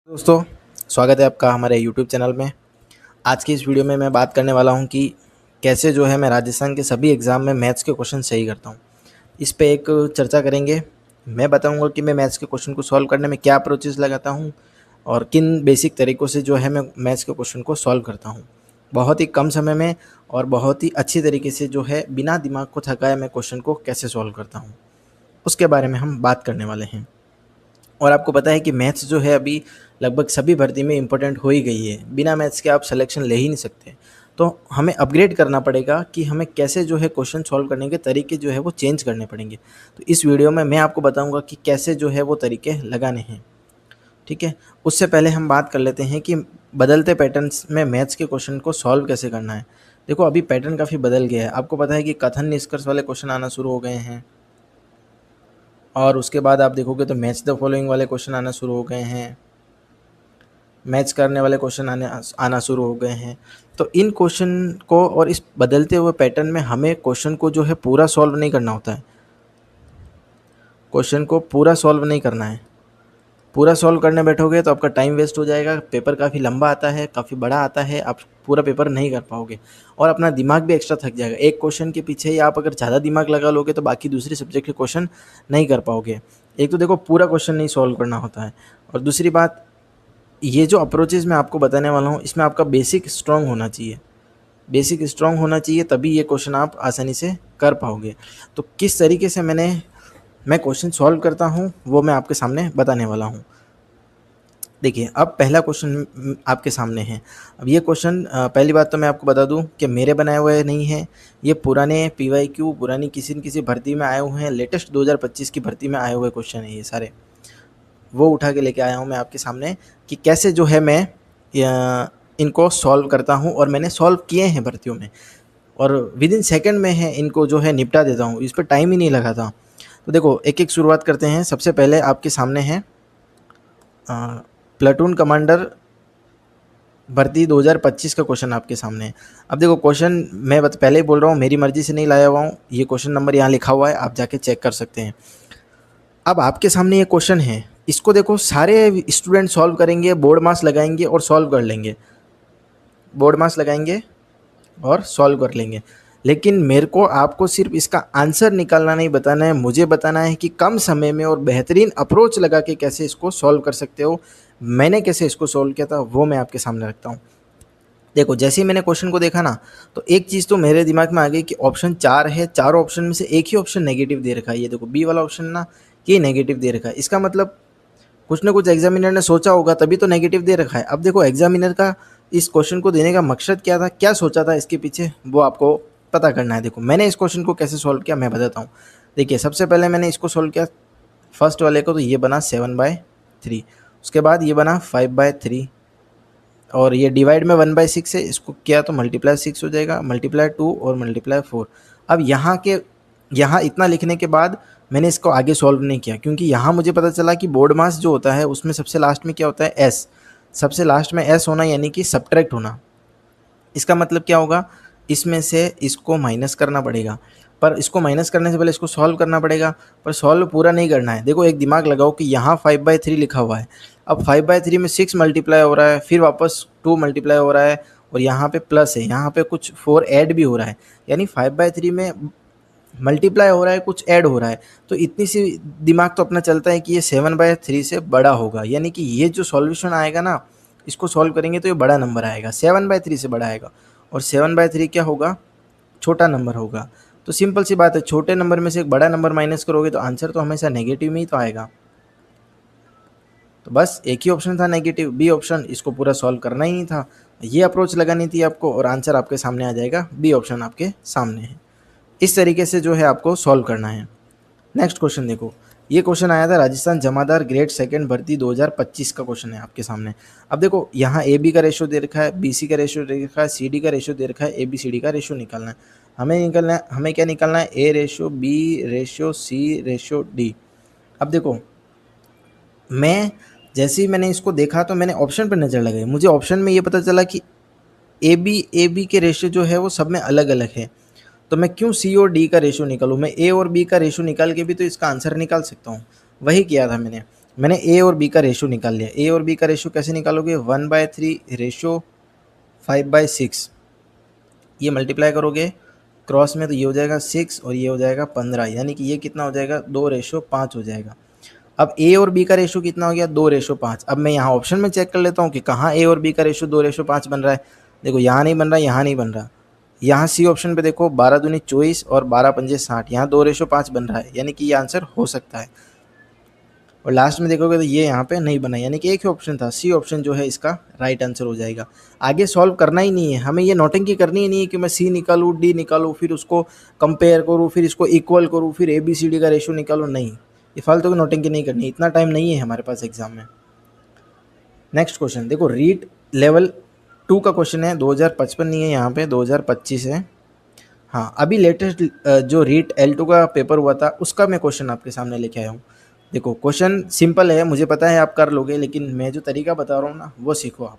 दोस्तों, स्वागत है आपका हमारे यूट्यूब चैनल में। आज की इस वीडियो में मैं बात करने वाला हूं कि कैसे जो है मैं राजस्थान के सभी एग्ज़ाम में मैथ्स के क्वेश्चन सही करता हूं। इस पे एक चर्चा करेंगे। मैं बताऊंगा कि मैं मैथ्स के क्वेश्चन को सॉल्व करने में क्या अप्रोचेस लगाता हूं और किन बेसिक तरीक़ों से जो है मैं मैथ्स के क्वेश्चन को सॉल्व करता हूं। बहुत ही कम समय में और बहुत ही अच्छी तरीके से जो है बिना दिमाग को थकाए मैं क्वेश्चन को कैसे सॉल्व करता हूँ, उसके बारे में हम बात करने वाले हैं। और आपको पता है कि मैथ्स जो है अभी लगभग सभी भर्ती में इम्पोर्टेंट हो ही गई है। बिना मैथ्स के आप सिलेक्शन ले ही नहीं सकते। तो हमें अपग्रेड करना पड़ेगा कि हमें कैसे जो है क्वेश्चन सॉल्व करने के तरीके जो है वो चेंज करने पड़ेंगे। तो इस वीडियो में मैं आपको बताऊंगा कि कैसे जो है वो तरीके लगाने हैं। ठीक है, उससे पहले हम बात कर लेते हैं कि बदलते पैटर्न्स में मैथ्स के क्वेश्चन को सॉल्व कैसे करना है। देखो, अभी पैटर्न काफ़ी बदल गया है। आपको पता है कि कथन निष्कर्ष वाले क्वेश्चन आना शुरू हो गए हैं और उसके बाद आप देखोगे तो मैच द फॉलोइंग वाले क्वेश्चन आना शुरू हो गए हैं, मैच करने वाले क्वेश्चन आना शुरू हो गए हैं। तो इन क्वेश्चन को और इस बदलते हुए पैटर्न में हमें क्वेश्चन को जो है पूरा सॉल्व नहीं करना होता है। क्वेश्चन को पूरा सॉल्व नहीं करना है। पूरा सॉल्व करने बैठोगे तो आपका टाइम वेस्ट हो जाएगा। पेपर काफ़ी लंबा आता है, काफ़ी बड़ा आता है, आप पूरा पेपर नहीं कर पाओगे और अपना दिमाग भी एक्स्ट्रा थक जाएगा। एक क्वेश्चन के पीछे ही आप अगर ज़्यादा दिमाग लगा लोगे तो बाकी दूसरे सब्जेक्ट के क्वेश्चन नहीं कर पाओगे। एक तो देखो, पूरा क्वेश्चन नहीं सॉल्व करना होता है और दूसरी बात, ये जो अप्रोचेज़ मैं आपको बताने वाला हूँ इसमें आपका बेसिक स्ट्रॉन्ग होना चाहिए। बेसिक स्ट्रॉन्ग होना चाहिए, तभी ये क्वेश्चन आप आसानी से कर पाओगे। तो किस तरीके से मैं क्वेश्चन सॉल्व करता हूँ वो मैं आपके सामने बताने वाला हूँ। देखिए, अब पहला क्वेश्चन आपके सामने है। अब ये क्वेश्चन पहली बात तो मैं आपको बता दूं कि मेरे बनाए हुए नहीं हैं। ये पुराने पीवाईक्यू, पुरानी किसी न किसी भर्ती में आए हुए हैं। लेटेस्ट 2025 की भर्ती में आए हुए क्वेश्चन हैं ये सारे। वो उठा के लेके आया हूँ मैं आपके सामने कि कैसे जो है मैं इनको सॉल्व करता हूँ और मैंने सॉल्व किए हैं भर्तियों में और विदिन सेकेंड में है इनको जो है निपटा देता हूँ। इस पर टाइम ही नहीं लगाता। तो देखो, एक एक शुरुआत करते हैं। सबसे पहले आपके सामने है प्लाटून कमांडर भर्ती 2025 का क्वेश्चन आपके सामने है। अब देखो, क्वेश्चन मैं पहले ही बोल रहा हूँ, मेरी मर्जी से नहीं लाया हुआ हूँ। ये क्वेश्चन नंबर यहाँ लिखा हुआ है, आप जाके चेक कर सकते हैं। अब आपके सामने ये क्वेश्चन है, इसको देखो, सारे स्टूडेंट सॉल्व करेंगे, बोर्ड मार्क्स लगाएंगे और सॉल्व कर लेंगे। बोर्ड मार्क्स लगाएंगे और सॉल्व कर लेंगे। लेकिन मेरे को आपको सिर्फ इसका आंसर निकालना नहीं बताना है, मुझे बताना है कि कम समय में और बेहतरीन अप्रोच लगा के कैसे इसको सॉल्व कर सकते हो। मैंने कैसे इसको सॉल्व किया था वो मैं आपके सामने रखता हूँ। देखो, जैसे ही मैंने क्वेश्चन को देखा ना, तो एक चीज़ तो मेरे दिमाग में आ गई कि ऑप्शन 4 है, चारों ऑप्शन में से एक ही ऑप्शन नेगेटिव दे रखा है। ये देखो, बी वाला ऑप्शन ना, ये नेगेटिव दे रखा है। इसका मतलब कुछ ना कुछ एग्जामिनर ने सोचा होगा, तभी तो नेगेटिव दे रखा है। अब देखो, एग्जामिनर का इस क्वेश्चन को देने का मकसद क्या था, क्या सोचा था इसके पीछे, वो आपको पता करना है। देखो, मैंने इस क्वेश्चन को कैसे सॉल्व किया मैं बताता हूँ। देखिए, सबसे पहले मैंने इसको सॉल्व किया फर्स्ट वाले को, तो ये बना 7/3। उसके बाद ये बना 5/3 और ये डिवाइड में 1/6 है। इसको किया तो मल्टीप्लाई 6 हो जाएगा, मल्टीप्लाई 2 और मल्टीप्लाई 4। अब यहाँ इतना लिखने के बाद मैंने इसको आगे सॉल्व नहीं किया, क्योंकि यहाँ मुझे पता चला कि बोर्ड मास जो होता है उसमें सबसे लास्ट में क्या होता है, एस। सबसे लास्ट में एस होना यानी कि सब्ट्रैक्ट होना। इसका मतलब क्या होगा, इसमें से इसको माइनस करना पड़ेगा। पर इसको माइनस करने से पहले इसको सॉल्व करना पड़ेगा, पर सॉल्व पूरा नहीं करना है। देखो, एक दिमाग लगाओ कि यहाँ 5/3 लिखा हुआ है। अब 5/3 में 6 मल्टीप्लाई हो रहा है, फिर वापस 2 मल्टीप्लाई हो रहा है और यहाँ पे प्लस है, यहाँ पे कुछ 4 ऐड भी हो रहा है। यानी 5/3 में मल्टीप्लाई हो रहा है, कुछ ऐड हो रहा है। तो इतनी सी दिमाग तो अपना चलता है कि ये 7/3 से बड़ा होगा। यानी कि ये जो सॉल्यूशन आएगा ना, इसको सॉल्व करेंगे तो ये बड़ा नंबर आएगा, 7/3 से बड़ा आएगा। और 7/3 क्या होगा, छोटा नंबर होगा। तो सिंपल सी बात है, छोटे नंबर में से एक बड़ा नंबर माइनस करोगे तो आंसर तो हमेशा नेगेटिव में ही तो आएगा। तो बस एक ही ऑप्शन था नेगेटिव, बी ऑप्शन। इसको पूरा सॉल्व करना ही नहीं था, ये अप्रोच लगानी थी आपको और आंसर आपके सामने आ जाएगा, बी ऑप्शन आपके सामने है। इस तरीके से जो है आपको सॉल्व करना है। नेक्स्ट क्वेश्चन देखो, ये क्वेश्चन आया था राजस्थान जमादार ग्रेड सेकंड भर्ती 2025 का क्वेश्चन है आपके सामने। अब देखो, यहाँ ए बी का रेशियो दे रखा है, बी सी का रेशियो दे रखा है, सी डी का रेशियो दे रखा है, ए बी सी डी का रेशियो निकालना है। हमें क्या निकालना है, A ratio B ratio C ratio D. अब देखो, मैं जैसे ही मैंने इसको देखा तो मैंने ऑप्शन पर नज़र लगाई। मुझे ऑप्शन में ये पता चला कि ए बी के रेशियो जो है वो सब में अलग अलग है। तो मैं क्यों सी और डी का रेशियो निकालूँ, मैं ए और बी का रेशियो निकाल के भी तो इसका आंसर निकाल सकता हूँ। वही किया था मैंने। मैंने ए और बी का रेशो निकाल लिया। ए और बी का रेशो कैसे निकालोगे, 1/3 रेशो 5/6, ये मल्टीप्लाई करोगे क्रॉस में तो ये हो जाएगा 6 और ये हो जाएगा 15, यानी कि ये कितना हो जाएगा 2/5 हो जाएगा। अब ए और बी का रेशो कितना हो गया 2/5। अब मैं यहाँ ऑप्शन में चेक कर लेता हूँ कि कहाँ ए और बी का रेशो 2/5 बन रहा है। देखो यहाँ नहीं बन रहा, यहाँ नहीं बन रहा। यहाँ सी ऑप्शन पे देखो 12 दूनी 24 और 12 पंजे 60, यहाँ 2/5 बन रहा है, यानी कि ये आंसर हो सकता है। और लास्ट में देखोगे तो ये यहाँ पे नहीं बना, यानी कि एक ही ऑप्शन था, सी ऑप्शन जो है इसका राइट आंसर हो जाएगा। आगे सॉल्व करना ही नहीं है हमें, ये नोटिंग करनी ही नहीं है कि मैं सी निकालूँ डी निकालूँ फिर उसको कंपेयर करूँ फिर इसको इक्वल करूँ फिर ए बी सी डी का रेशो निकालूँ, नहीं, ये फालतू की नोटिंग नहीं करनी, इतना टाइम नहीं है हमारे पास एग्जाम में। नेक्स्ट क्वेश्चन देखो, रीट लेवल 2 का क्वेश्चन है, 2055 नहीं है यहाँ पे, 2025 है। हाँ, अभी लेटेस्ट जो रीट L2 का पेपर हुआ था उसका मैं क्वेश्चन आपके सामने लेके आया हूँ। देखो क्वेश्चन सिंपल है, मुझे पता है आप कर लोगे, लेकिन मैं जो तरीका बता रहा हूँ ना वो सीखो आप।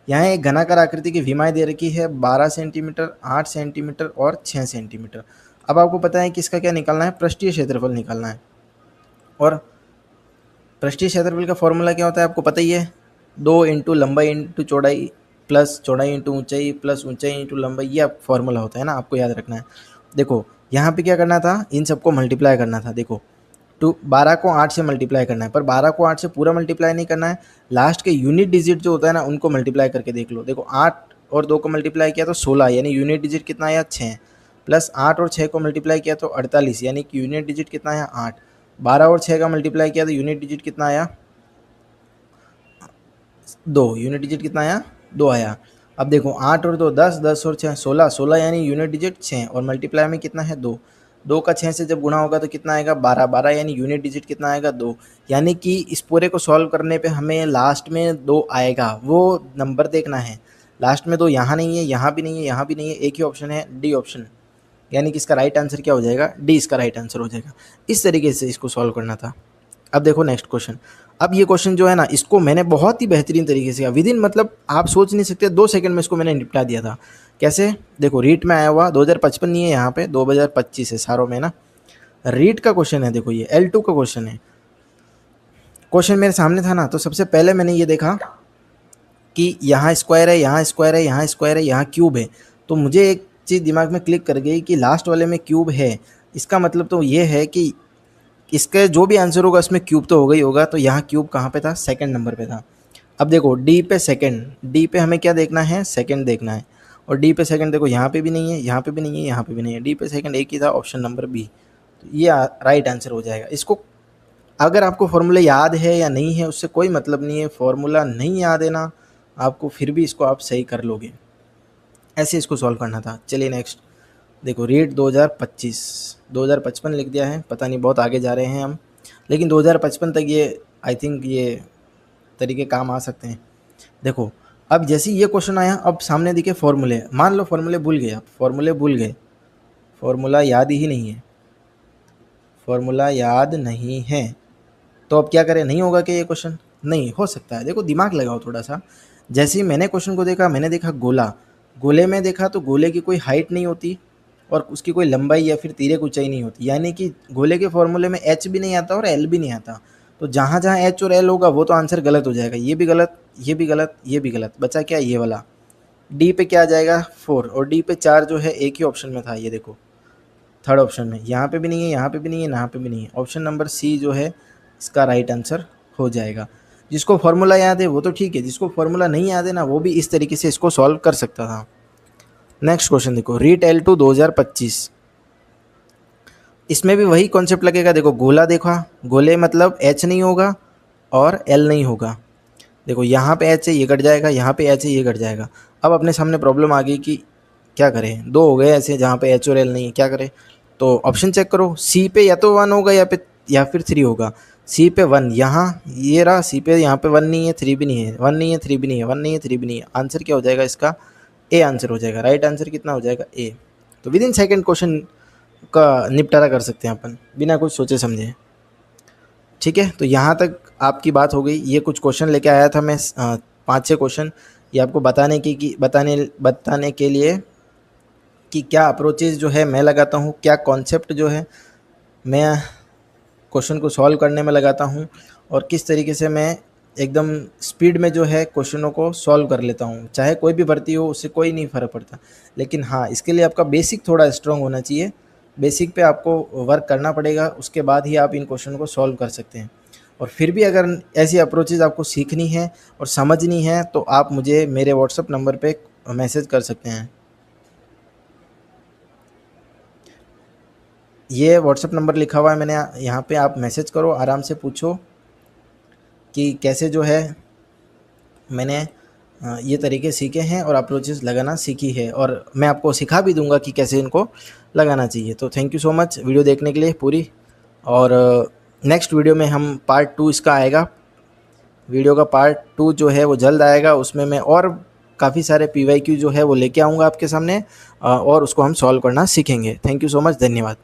यहाँ एक घनाकार आकृति की विमाएँ दे रखी है 12 सेंटीमीटर, 8 सेंटीमीटर और 6 सेंटीमीटर। अब आपको पता है कि इसका क्या निकालना है, पृष्ठीय क्षेत्रफल निकालना है। और पृष्ठीय क्षेत्रफल का फॉर्मूला क्या होता है आपको पता ही है, 2 इंटू लंबाई इंटू चौड़ाई प्लस चौड़ाई इंटू ऊंचाई प्लस ऊंचाई इंटू लंबाई, ये फॉर्मूला होता है ना, आपको याद रखना है। देखो यहाँ पे क्या करना था, इन सबको मल्टीप्लाई करना था। देखो 12 को 8 से मल्टीप्लाई करना है, पर 12 को 8 से पूरा मल्टीप्लाई नहीं करना है, लास्ट के यूनिट डिजिट जो होता है ना उनको मल्टीप्लाई करके देख लो। देखो 8 और 2 को मल्टीप्लाई किया तो 16, यानी यूनिट डिजिट कितना आया 6, प्लस 8 और 6 को मल्टीप्लाई किया तो 48, यानी कि यूनिट डिजिट कितना आया 8। 12 और 6 का मल्टीप्लाई किया तो यूनिट डिजिट कितना आया 2, यूनिट डिजिट कितना आया 2 आया। अब देखो 8 और 2 10, 10 और 6 16, 16 यानी यूनिट डिजिट 6 और मल्टीप्लाई में कितना है 2, 2 का 6 से जब गुणा होगा तो कितना आएगा 12, 12 यानी यूनिट डिजिट कितना आएगा 2। यानी कि इस पूरे को सॉल्व करने पे हमें लास्ट में 2 आएगा, वो नंबर देखना है। लास्ट में 2 यहाँ नहीं है, यहाँ भी नहीं है, यहाँ भी नहीं है, एक ही ऑप्शन है डी ऑप्शन, यानी कि इसका राइट आंसर क्या हो जाएगा, डी इसका राइट आंसर हो जाएगा। इस तरीके से इसको सॉल्व करना था। अब देखो नेक्स्ट क्वेश्चन। अब ये क्वेश्चन जो है ना इसको मैंने बहुत ही बेहतरीन तरीके से विद इन, मतलब आप सोच नहीं सकते, 2 सेकंड में इसको मैंने निपटा दिया था। कैसे, देखो रीट में आया हुआ 2055 नहीं है यहाँ पे, 2025 है सारों में ना। रीट का क्वेश्चन है, देखो ये L2 का क्वेश्चन है। क्वेश्चन मेरे सामने था ना, तो सबसे पहले मैंने ये देखा कि यहाँ स्क्वायर है, यहाँ स्क्वायर है, यहाँ स्क्वायर है, यहाँ क्यूब है। तो मुझे एक चीज़ दिमाग में क्लिक कर गई कि लास्ट वाले में क्यूब है, इसका मतलब तो ये है कि इसका जो भी आंसर होगा इसमें क्यूब तो होगा ही होगा। तो यहाँ क्यूब कहाँ पे था, सेकंड नंबर पे था। अब देखो डी पे सेकंड, डी पे हमें क्या देखना है, सेकंड देखना है। और डी पे सेकंड देखो यहाँ पे भी नहीं है, यहाँ पे भी नहीं है, यहाँ पे भी नहीं है, डी पे सेकंड एक ही था, ऑप्शन नंबर बी। तो ये राइट आंसर हो जाएगा। इसको अगर आपको फॉर्मूला याद है या नहीं है उससे कोई मतलब नहीं है, फॉर्मूला नहीं याद है ना आपको, फिर भी इसको आप सही कर लोगे। ऐसे इसको सॉल्व करना था। चलिए नेक्स्ट देखो, रीट 2025, 2055 लिख दिया है, पता नहीं बहुत आगे जा रहे हैं हम, लेकिन 2055 तक ये आई थिंक ये तरीके काम आ सकते हैं। देखो अब जैसे ये क्वेश्चन आया, अब सामने दिखे फॉर्मूले, मान लो फॉर्मूले भूल गए आप, फॉर्मूले भूल गए, फॉर्मूला याद ही नहीं है, फॉर्मूला याद नहीं है, तो अब क्या करें, नहीं होगा क्या ये क्वेश्चन, नहीं हो सकता है। देखो दिमाग लगाओ थोड़ा सा। जैसे ही मैंने क्वेश्चन को देखा, मैंने देखा गोला, गोले में देखा तो गोले की कोई हाइट नहीं होती और उसकी कोई लंबाई या फिर तिर्यक ऊंचाई नहीं होती, यानी कि गोले के फॉर्मूले में एच भी नहीं आता और एल भी नहीं आता। तो जहाँ जहाँ एच और एल होगा वो तो आंसर गलत हो जाएगा, ये भी गलत, ये भी गलत, ये भी गलत, बचा क्या ये वाला। डी पे क्या आ जाएगा 4, और डी पे 4 जो है एक ही ऑप्शन में था, ये देखो थर्ड ऑप्शन में, यहाँ पे भी नहीं है, यहाँ पे भी नहीं है, यहाँ पे भी नहीं है, ऑप्शन नंबर सी जो है इसका राइट आंसर हो जाएगा। जिसको फॉर्मूला याद है वो तो ठीक है, जिसको फॉर्मूला नहीं याद है ना वो भी इस तरीके से इसको सॉल्व कर सकता था। नेक्स्ट क्वेश्चन देखो, रीट L2 2025, इसमें भी वही कॉन्सेप्ट लगेगा। देखो गोला देखा, गोले मतलब एच नहीं होगा और एल नहीं होगा। देखो यहाँ पे एच है ये कट जाएगा, यहाँ पे एच है ये कट जाएगा। अब अपने सामने प्रॉब्लम आ गई कि क्या करें, 2 हो गए ऐसे जहाँ पे एच और एल नहीं है, क्या करें। तो ऑप्शन चेक करो, सी पे या तो 1 होगा या फिर 3 होगा। सी पे 1, यहाँ ये रहा, सी पे यहाँ पे 1 नहीं है, 3 भी नहीं है, 1 नहीं है, 3 भी नहीं है, 1 नहीं है, 3 भी नहीं है। आंसर क्या हो जाएगा इसका, ए आंसर हो जाएगा। राइट आंसर कितना हो जाएगा, ए। तो विद इन सेकेंड क्वेश्चन का निपटारा कर सकते हैं अपन बिना कुछ सोचे समझे। ठीक है, तो यहाँ तक आपकी बात हो गई। ये कुछ क्वेश्चन लेके आया था मैं, 5-6 क्वेश्चन, ये आपको बताने के लिए कि क्या अप्रोचेज जो है मैं लगाता हूँ, क्या कॉन्सेप्ट जो है मैं क्वेश्चन को सॉल्व करने में लगाता हूँ, और किस तरीके से मैं एकदम स्पीड में जो है क्वेश्चनों को सॉल्व कर लेता हूँ। चाहे कोई भी भर्ती हो, उससे कोई नहीं फ़र्क पड़ता। लेकिन हाँ, इसके लिए आपका बेसिक थोड़ा स्ट्रॉन्ग होना चाहिए। बेसिक पे आपको वर्क करना पड़ेगा, उसके बाद ही आप इन क्वेश्चन को सॉल्व कर सकते हैं। और फिर भी अगर ऐसी अप्रोचेज़ आपको सीखनी है और समझनी है, तो आप मुझे मेरे व्हाट्सएप नंबर पे मैसेज कर सकते हैं। ये व्हाट्सएप नंबर लिखा हुआ है मैंने यहाँ पे, आप मैसेज करो, आराम से पूछो कि कैसे जो है मैंने ये तरीके सीखे हैं और अप्रोचेस लगाना सीखी है, और मैं आपको सिखा भी दूंगा कि कैसे इनको लगाना चाहिए। तो thank you so much video देखने के लिए पूरी। और नेक्स्ट वीडियो में हम पार्ट 2 इसका आएगा। वीडियो का पार्ट 2 जो है वो जल्द आएगा, उसमें मैं और काफ़ी सारे PYQ जो है वो लेके आऊँगा आपके सामने, और उसको हम सॉल्व करना सीखेंगे। थैंक यू सो मच, धन्यवाद।